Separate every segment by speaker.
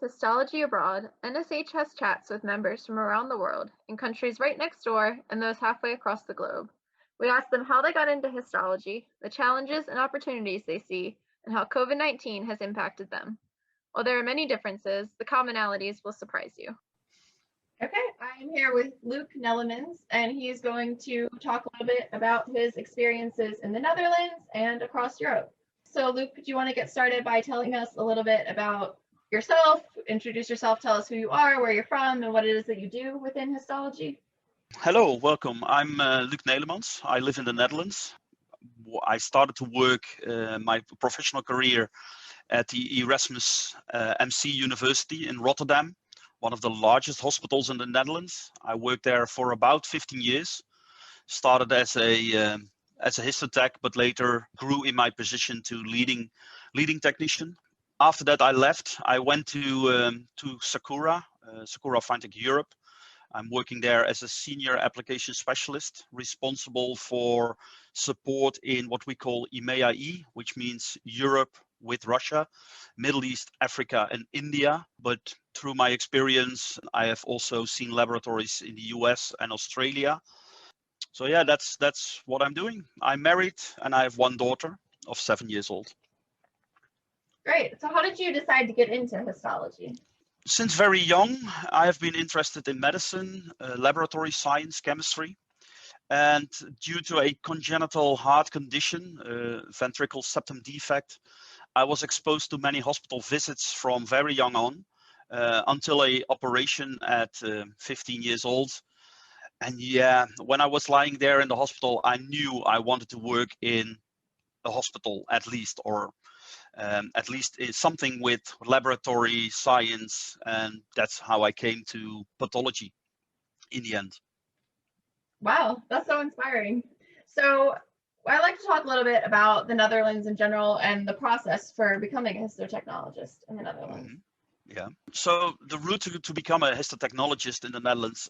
Speaker 1: Histology Abroad, NSH has chats with members from around the world, in countries right next door and those halfway across the globe. We ask them how they got into histology, the challenges and opportunities they see, and how COVID-19 has impacted them. While there are many differences, the commonalities will surprise you.
Speaker 2: Okay, I'm here with Luke Nellemans, and he's going to talk a little bit about his experiences in the Netherlands and across Europe. So Luke, do you want to get started by telling us a little bit about yourself, introduce yourself, tell us who you are, where you're from, and what it is that you do within histology?
Speaker 3: Hello, welcome. I'm Luc Nelemans. I live in the Netherlands. I started to work my professional career at the Erasmus MC University in Rotterdam, one of the largest hospitals in the Netherlands. I worked there for about 15 years. Started as a histotech, but later grew in my position to leading technician. After that, I left. I went to Sakura Fintech Europe. I'm working there as a senior application specialist, responsible for support in what we call EMEA-E, which means Europe with Russia, Middle East, Africa, and India. But through my experience, I have also seen laboratories in the US and Australia. So yeah, that's what I'm doing. I'm married and I have one daughter of 7 years old.
Speaker 2: Great. So how did you decide to get into histology?
Speaker 3: Since very young, I have been interested in medicine, laboratory science, chemistry. And due to a congenital heart condition, ventricle septum defect, I was exposed to many hospital visits from very young on, until an operation at 15 years old. And yeah, when I was lying there in the hospital, I knew I wanted to work in a hospital at least, or at least something with laboratory science, and that's how I came to pathology in the end.
Speaker 2: Wow, that's so inspiring. So I'd like to talk a little bit about the Netherlands in general and the process for becoming a histotechnologist in the Netherlands.
Speaker 3: Yeah. So the route to become a histotechnologist in the Netherlands,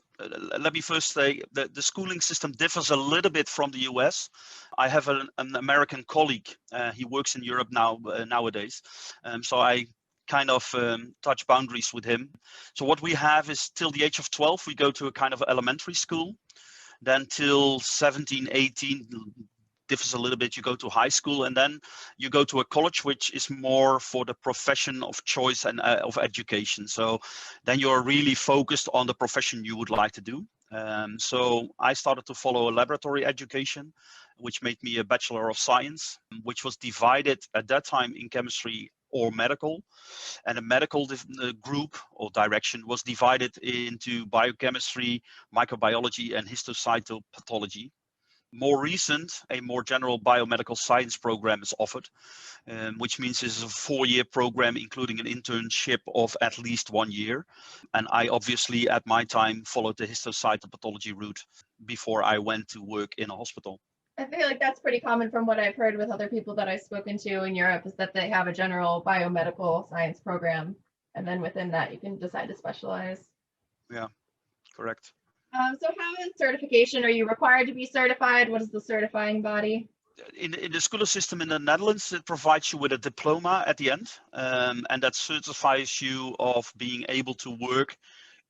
Speaker 3: let me first say that the schooling system differs a little bit from the US. I have an American colleague. He works in Europe nowadays. So I kind of touch boundaries with him. So what we have is till the age of 12, we go to a kind of elementary school. Then till 17, 18, differs a little bit, you go to high school, and then you go to a college, which is more for the profession of choice and of education. So then you're really focused on the profession you would like to do. So I started to follow a laboratory education, which made me a Bachelor of Science, which was divided at that time in chemistry or medical. And a medical group or direction was divided into biochemistry, microbiology, and histocytopathology. More recent, a more general biomedical science program is offered, which means it's a 4-year program, including an internship of at least 1 year. And I obviously, at my time, followed the histocytopathology route before I went to work in a hospital.
Speaker 2: I feel like that's pretty common from what I've heard with other people that I've spoken to in Europe, is that they have a general biomedical science program, and then within that you can decide to specialize.
Speaker 3: Yeah, correct.
Speaker 2: So how is certification? Are you required to be certified? What is the certifying body?
Speaker 3: In the school system in the Netherlands, it provides you with a diploma at the end, and that certifies you of being able to work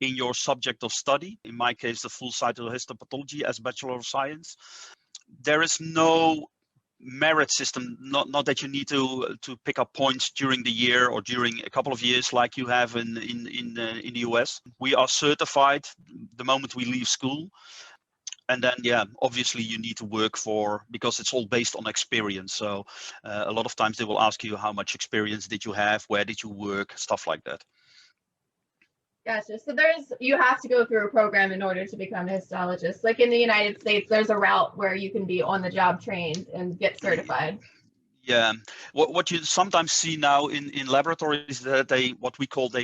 Speaker 3: in your subject of study. In my case, the full cytohistopathology as Bachelor of Science. There is no merit system, not that you need to pick up points during the year or during a couple of years like you have in the US. We are certified the moment we leave school. And then, yeah, obviously you need to work because it's all based on experience. So a lot of times they will ask you how much experience did you have, where did you work, stuff like that.
Speaker 2: Gotcha. So you have to go through a program in order to become a histologist. Like in the United States, there's a route where you can be on the job trained and get certified.
Speaker 3: Yeah, what you sometimes see now in laboratories, that they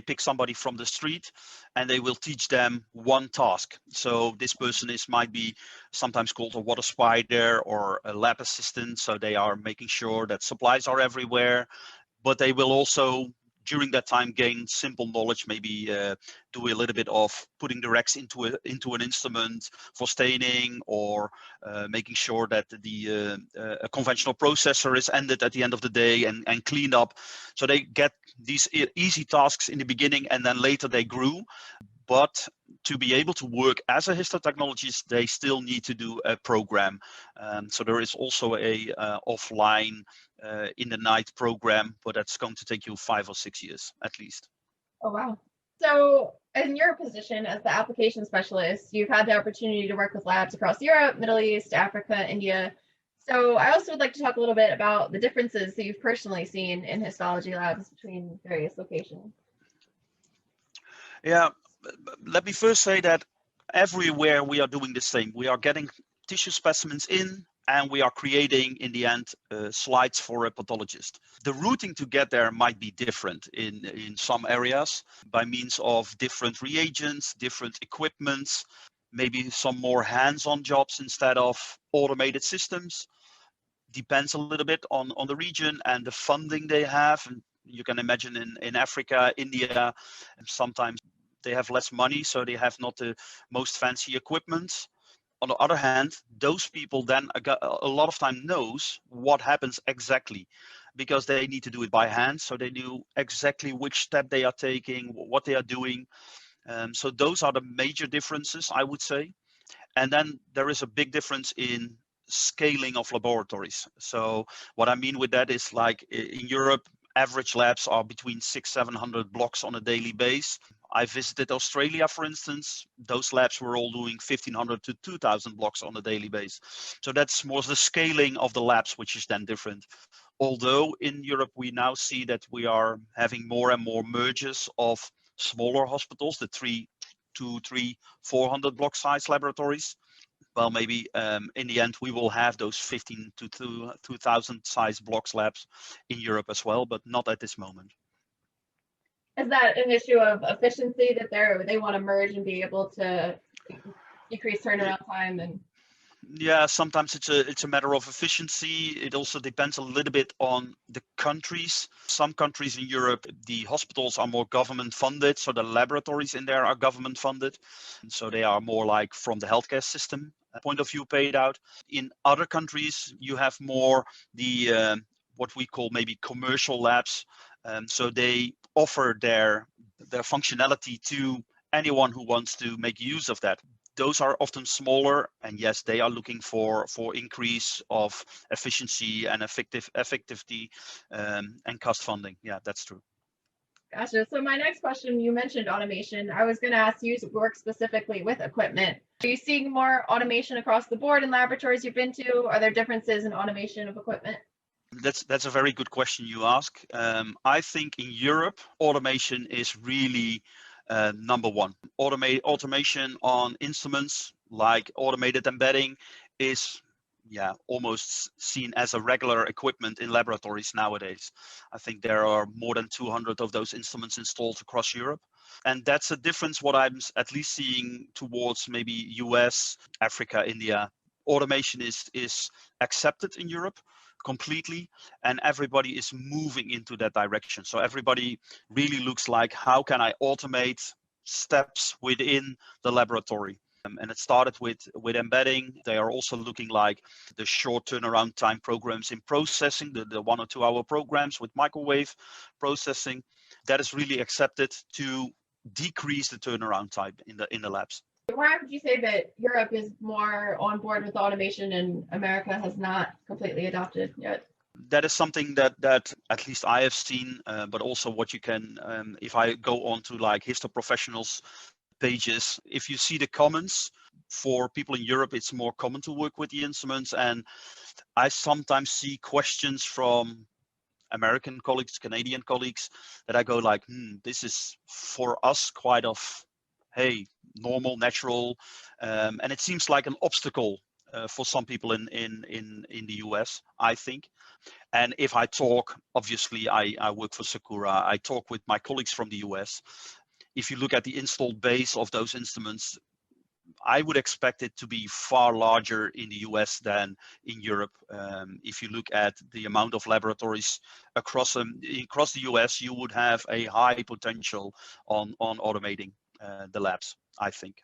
Speaker 3: pick somebody from the street and they will teach them one task. So this person might be sometimes called a water spider or a lab assistant. So they are making sure that supplies are everywhere, but they will also during that time gain simple knowledge, maybe do a little bit of putting the racks into an instrument for staining, or making sure that a conventional processor is ended at the end of the day and cleaned up. So they get these easy tasks in the beginning, and then later they grew. But to be able to work as a histotechnologist, they still need to do a program. So there is also a offline in the night program, but that's going to take you 5 or 6 years at least.
Speaker 2: Oh, wow. So in your position as the application specialist, you've had the opportunity to work with labs across Europe, Middle East, Africa, India. So I also would like to talk a little bit about the differences that you've personally seen in histology labs between various locations.
Speaker 3: Yeah, let me first say that everywhere we are doing the same. We are getting tissue specimens in, and we are creating, in the end, slides for a pathologist. The routing to get there might be different in some areas by means of different reagents, different equipments, maybe some more hands-on jobs instead of automated systems. Depends a little bit on the region and the funding they have. And you can imagine in Africa, India, sometimes they have less money, so they have not the most fancy equipment. On the other hand, those people then a lot of time knows what happens exactly, because they need to do it by hand, so they knew exactly which step they are taking, what they are doing. So those are the major differences, I would say. And then there is a big difference in scaling of laboratories. So what I mean with that is, like in Europe, average labs are between 600-700 blocks on a daily basis. I visited Australia, for instance. Those labs were all doing 1,500 to 2,000 blocks on a daily basis. So that's more the scaling of the labs, which is then different. Although in Europe, we now see that we are having more and more mergers of smaller hospitals, the 400 block size laboratories. Well, maybe in the end, we will have those 15 to 2,000 size blocks labs in Europe as well, but not at this moment.
Speaker 2: Is that an issue of efficiency that they want to merge and be able to decrease turnaround time? And
Speaker 3: yeah, sometimes it's a matter of efficiency. It also depends a little bit on the countries. Some countries in Europe, the hospitals are more government funded, so the laboratories in there are government funded, and so they are more like from the healthcare system point of view paid out. In other countries, you have more the what we call maybe commercial labs. So they offer their functionality to anyone who wants to make use of that. Those are often smaller, and yes, they are looking for increase of efficiency and effectivity and cost funding. Yeah, that's true.
Speaker 2: Gotcha. So my next question, you mentioned automation. I was going to ask you to work specifically with equipment. Are you seeing more automation across the board in laboratories you've been to? Are there differences in automation of equipment?
Speaker 3: That's a very good question you ask. I think in Europe, automation is really number one. Automation on instruments like automated embedding is almost seen as a regular equipment in laboratories nowadays. I think there are more than 200 of those instruments installed across Europe. And that's a difference what I'm at least seeing towards maybe US, Africa, India. Automation is accepted in Europe completely, and everybody is moving into that direction. So everybody really looks like, how can I automate steps within the laboratory? And it started with embedding. They are also looking like the short turnaround time programs in processing, the 1 or 2 hour programs with microwave processing. That is really accepted to decrease the turnaround time in the labs.
Speaker 2: Why would you say that Europe is more on board with automation and America has not completely adopted yet?
Speaker 3: That is something that at least I have seen, but also what you can, if I go on to like histoprofessionals pages, if you see the comments, for people in Europe, it's more common to work with the instruments. And I sometimes see questions from American colleagues, Canadian colleagues, that I go like, this is for us quite of, hey, normal, natural, and it seems like an obstacle for some people in the US, I think. And if I talk, obviously I work for Sakura, I talk with my colleagues from the US. If you look at the installed base of those instruments, I would expect it to be far larger in the US than in Europe. If you look at the amount of laboratories across the US, you would have a high potential on automating the labs, I think.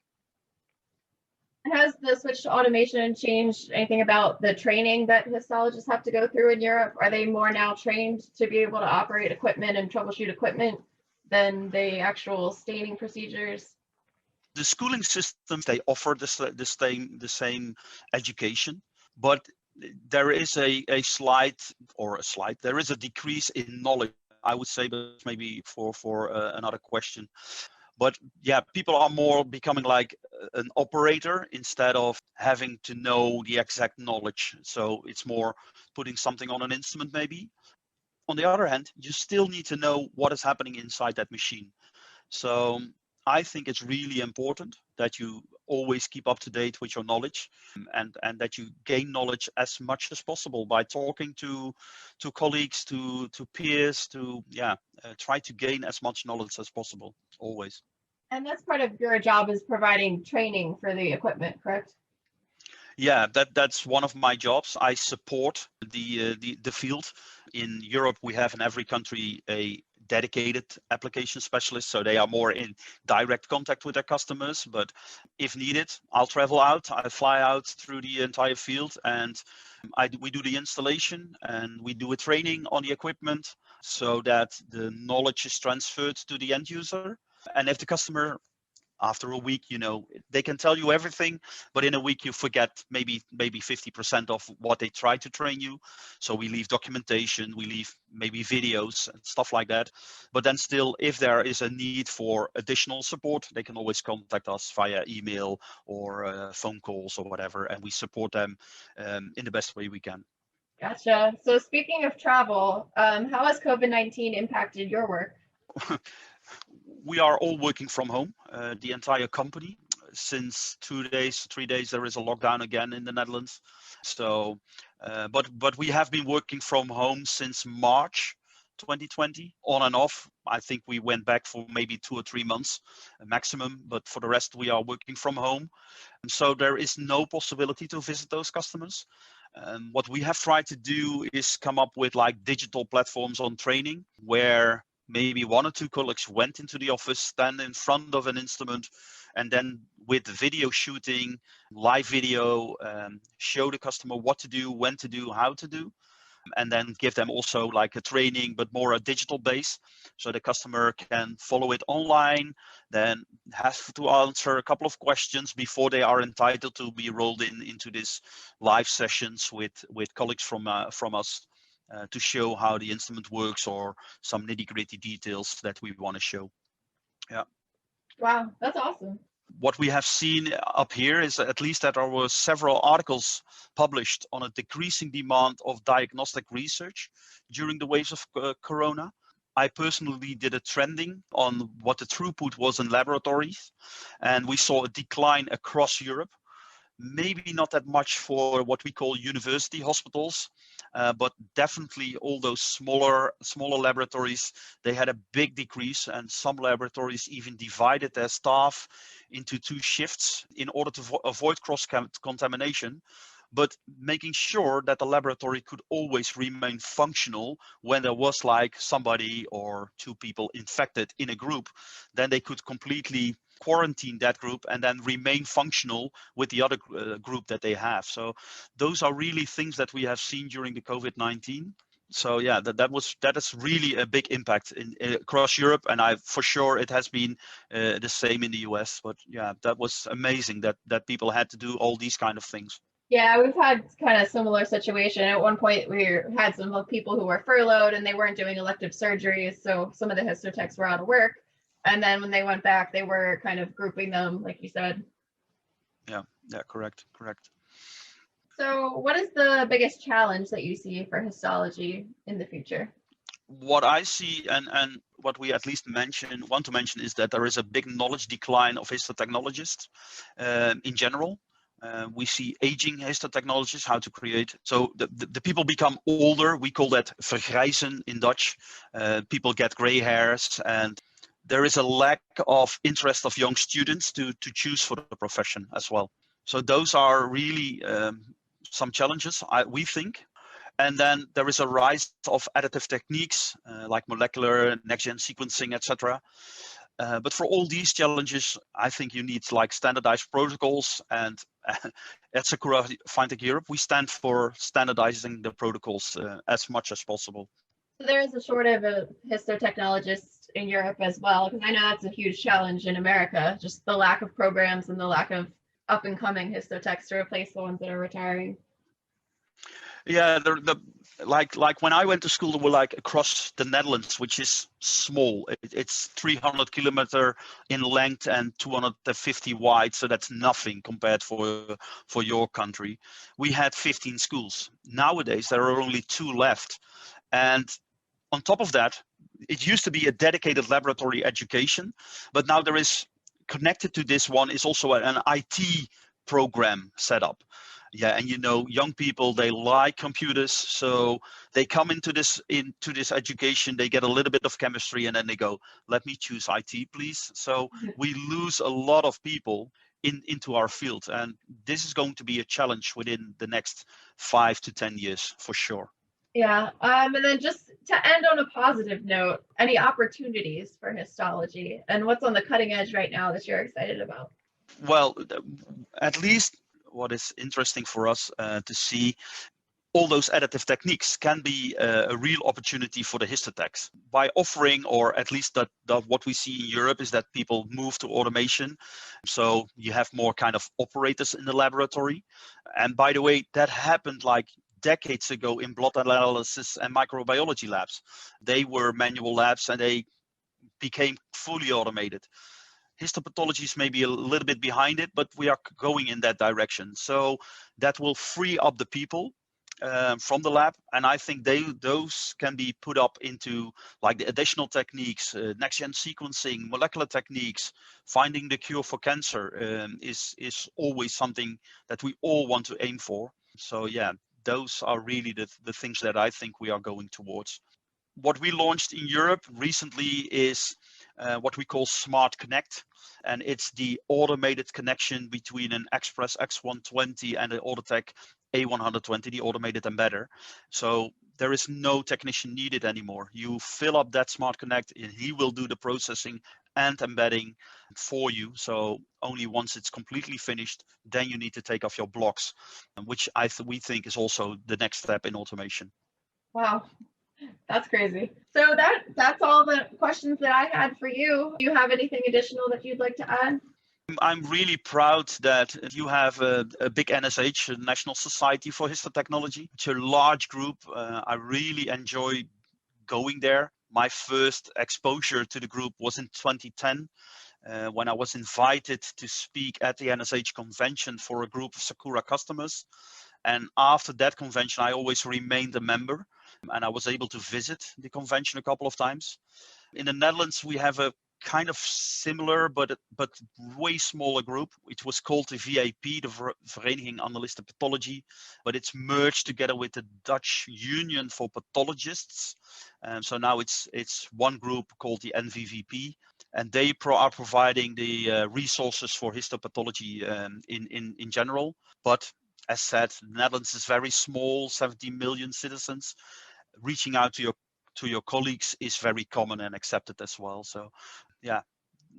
Speaker 2: Has the switch to automation changed anything about the training that histologists have to go through in Europe? Are they more now trained to be able to operate equipment and troubleshoot equipment than the actual staining procedures?
Speaker 3: The schooling systems, they offer the same education, but there is a decrease in knowledge, I would say, but maybe for another question. But yeah, people are more becoming like an operator instead of having to know the exact knowledge. So it's more putting something on an instrument maybe. On the other hand, you still need to know what is happening inside that machine. So I think it's really important that you always keep up to date with your knowledge, and that you gain knowledge as much as possible by talking to colleagues, to peers, to try to gain as much knowledge as possible, always.
Speaker 2: And that's part of your job, is providing training for the equipment, correct?
Speaker 3: Yeah, that's one of my jobs. I support the field. In Europe, we have in every country a dedicated application specialist, so they are more in direct contact with their customers. But if needed, I'll travel out. I fly out through the entire field, and we do the installation and we do a training on the equipment so that the knowledge is transferred to the end user. And if the customer, after a week, they can tell you everything, but in a week you forget maybe 50% of what they try to train you. So we leave documentation, we leave maybe videos and stuff like that. But then still, if there is a need for additional support, they can always contact us via email or phone calls or whatever, and we support them in the best way we can.
Speaker 2: Gotcha. So speaking of travel, how has COVID-19 impacted your work?
Speaker 3: We are all working from home, the entire company. Since 3 days, there is a lockdown again in the Netherlands. So, but we have been working from home since March 2020, on and off. I think we went back for maybe 2 or 3 months maximum, but for the rest, we are working from home. And so there is no possibility to visit those customers. What we have tried to do is come up with like digital platforms on training, where maybe 1 or 2 colleagues went into the office, stand in front of an instrument, and then with video shooting, live video, show the customer what to do, when to do, how to do, and then give them also like a training, but more a digital base. So the customer can follow it online, then have to answer a couple of questions before they are entitled to be rolled into this live sessions with colleagues from us. To show how the instrument works, or some nitty-gritty details that we want to show. Yeah.
Speaker 2: Wow, that's awesome.
Speaker 3: What we have seen up here is at least that there were several articles published on a decreasing demand of diagnostic research during the waves of Corona. I personally did a trending on what the throughput was in laboratories, and we saw a decline across Europe. Maybe not that much for what we call university hospitals, but definitely all those smaller laboratories, they had a big decrease, and some laboratories even divided their staff into 2 shifts in order to avoid cross-contamination, but making sure that the laboratory could always remain functional when there was like somebody or 2 people infected in a group. Then they could completely quarantine that group and then remain functional with the other group that they have. So those are really things that we have seen during the COVID-19. So yeah, that is really a big impact across Europe, and for sure it has been the same in the US. But yeah, that was amazing that people had to do all these kind of things.
Speaker 2: Yeah, we've had kind of similar situation. At one point, we had some people who were furloughed and they weren't doing elective surgeries, so some of the histotechs were out of work. And then when they went back, they were kind of grouping them, like you said.
Speaker 3: Yeah, correct.
Speaker 2: So what is the biggest challenge that you see for histology in the future?
Speaker 3: What I see, and what we at least want to mention, is that there is a big knowledge decline of histotechnologists in general. We see aging histotechnologists, how to create. So the people become older. We call that vergrijzen in Dutch. People get gray hairs, and there is a lack of interest of young students to choose for the profession as well. So those are really some challenges, we think. And then there is a rise of additive techniques like molecular, next-gen sequencing, etc. But for all these challenges, I think you need like standardized protocols. And at Sakura Fintech Europe, we stand for standardizing the protocols as much as possible.
Speaker 2: So there is a shortage of histotechnologists in Europe as well, because I know that's a huge challenge in America, just the lack of programs and the lack of up and coming histotechs to replace the ones that are retiring.
Speaker 3: Yeah, like when I went to school, there were like across the Netherlands, which is small. It's 300 kilometer in length and 250 wide, so that's nothing compared for your country. We had 15 schools. Nowadays, there are only 2 left, and on top of that, it used to be a dedicated laboratory education, but now there is connected to this one is also an IT program set up. Yeah, and you know, young people, they like computers, so they come into this education, they get a little bit of chemistry, and then they go, let me choose IT, please. So we lose a lot of people into our field, and this is going to be a challenge within the next 5 to 10 years for sure.
Speaker 2: Yeah, and then just to end on a positive note, any opportunities for histology and what's on the cutting edge right now that you're excited about?
Speaker 3: Well, at least what is interesting for us to see, all those additive techniques can be a real opportunity for the histotechs by offering, or at least that what we see in Europe is that people move to automation. So you have more kind of operators in the laboratory. And by the way, that happened like decades ago in blood analysis and microbiology labs. They were manual labs and they became fully automated. Histopathology is maybe a little bit behind it, but we are going in that direction. So that will free up the people from the lab, and I think those can be put up into like the additional techniques, next-gen sequencing, molecular techniques. Finding the cure for cancer is always something that we all want to aim for. So yeah, those are really the things that I think we are going towards. What we launched in Europe recently is what we call Smart Connect, and it's the automated connection between an Express X120 and an Autotech A120, the automated embedder. So there is no technician needed anymore. You fill up that Smart Connect and he will do the processing and embedding for you. So only once it's completely finished, then you need to take off your blocks, which we think is also the next step in automation.
Speaker 2: Wow. That's crazy. So that's all the questions that I had for you. Do you have anything additional that you'd like to add?
Speaker 3: I'm really proud that you have a big NSH, a National Society for Histotechnology. It's a large group. I really enjoy going there. My first exposure to the group was in 2010 when I was invited to speak at the NSH convention for a group of Sakura customers. And after that convention, I always remained a member, and I was able to visit the convention a couple of times. In the Netherlands, we have a kind of similar but way smaller group. It was called the VAP, the Vereniging Analysten Pathology, but it's merged together with the Dutch Union for Pathologists. So now it's one group called the NVVP, and they are providing the resources for histopathology in general. But as said, the Netherlands is very small, 70 million citizens. Reaching out to your colleagues is very common and accepted as well. So yeah,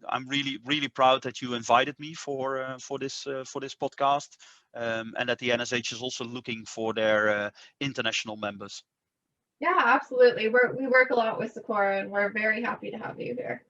Speaker 3: I'm really proud that you invited me for this podcast, and that the NSH is also looking for their international members.
Speaker 2: Yeah, absolutely. We work a lot with Sakura, and we're very happy to have you here.